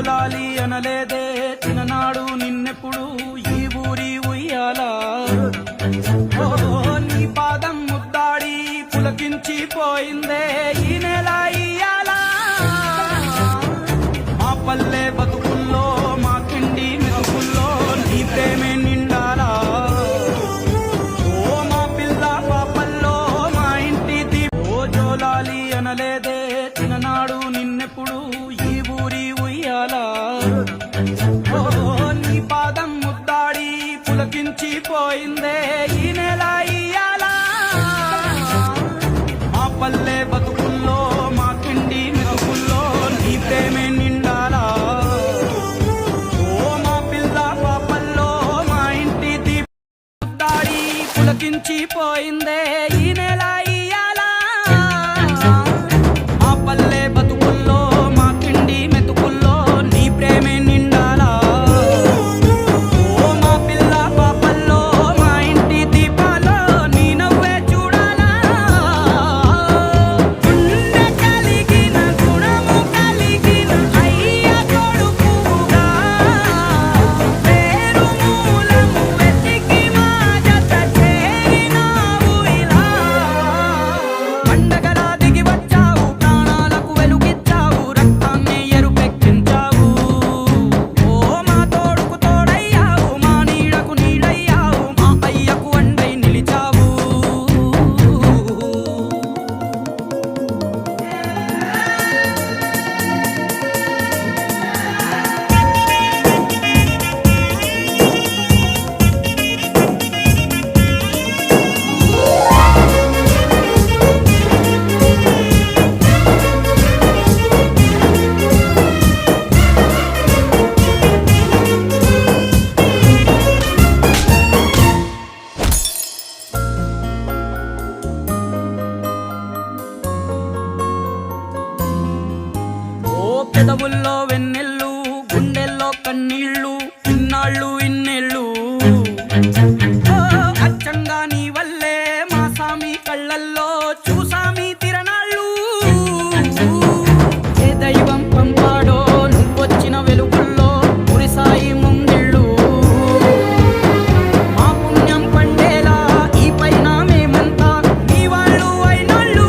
జోలాలి అనలేదే చిన్ననాడు నిన్నెప్పుడు ఈ ఊరి ఉయ్యాల నీ పాదం ముద్దాడి పులకించిపోయిందే ఈ నెల ఇయ్యాల మా పల్లె బతుకుల్లో మా కిండి మెతుకుల్లో నీ ప్రేమే నిండాలా ఓ మా పిల్ల పాపల్లో మా ఇంటి దీపో జోలాలి అనలేదే చిన్ననాడు నిన్నెప్పుడు ఈ ఊరి ఉయ్యాల నీ పాదం ముద్దాడి పులకించిపోయిందే ఈ నెల ఇయ్యాల మా పల్లె బతుకుల్లో మా కిండి మెతుకుల్లో నీ ప్రేమే నిండాలా ఓ మా పిల్ల పాపల్లో మా ఇంటి దీపం ముద్దాడి పులకించిపోయిందే ఈ నెల ఇయ్యాల మా పల్లె బతుకుల్లో మా కిండి మెతుకుల్లో నీ ప్రేమే నిండాలా ఓ మా పిల్ల పాపల్లో మా ఇంటి దీపాలో నీ నవ్వే చూడాలా గుండె కలిగిన గుణము కలిగిన అయ్య కొడుకుగా పేరు మూలము వెతికి మా జత చేరినావు ఇలా పండగలా దిగి వచ్చావు ప్రాణాలకు వెలుగిచ్చావు రక్తాన్ని ఎరుపెక్కించావు ఓ మా తోడుకు తోడయ్యావు మా నీడకు నీడయ్యావు మా అయ్యకు అండై నిలిచావు ఓ పెదవుల్లో వెన్నెల్లు గుండెల్లో కన్నీళ్ళు ఇన్నాళ్ళు ఇన్నేళ్ళు ఓ అచ్చంగా నీ వల్లే మా సామి కళ్ళల్లో చూసామి తిరణాళ్ళు ఏ దైవం పంపాడో నువ్వొచ్చిన వెలుగుల్లో కురిసాయి ముంగిళ్ళు మా పుణ్యం పండేలా ఈ పైన మేమంతా నీ వాళ్ళు అయినాళ్ళు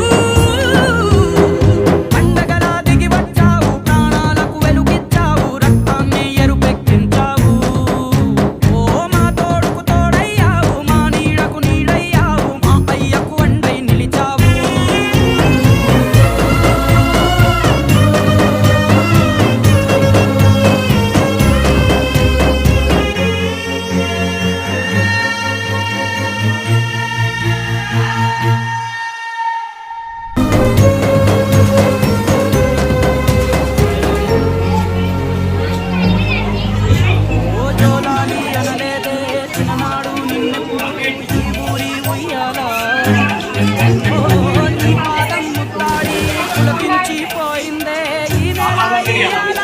పండగలా దిగి వచ్చావు ప్రాణాలకు వెలుగిచ్చావు రక్తాన్ని ఎరుపెక్కించావు ఓ మా తోడుకు తోడయ్యావు మా నీడకు నీడయ్యావు మా అయ్యకు అండై నిలిచావు ఓ జోలాలి అనలేదే చిన్ననాడు నిన్నెప్పుడు ఈ ఊరి ఉయ్యాల ఓ నీ పాదం ముద్దాడి పులకించిపోయిందే ఈ నెల ఇయ్యాల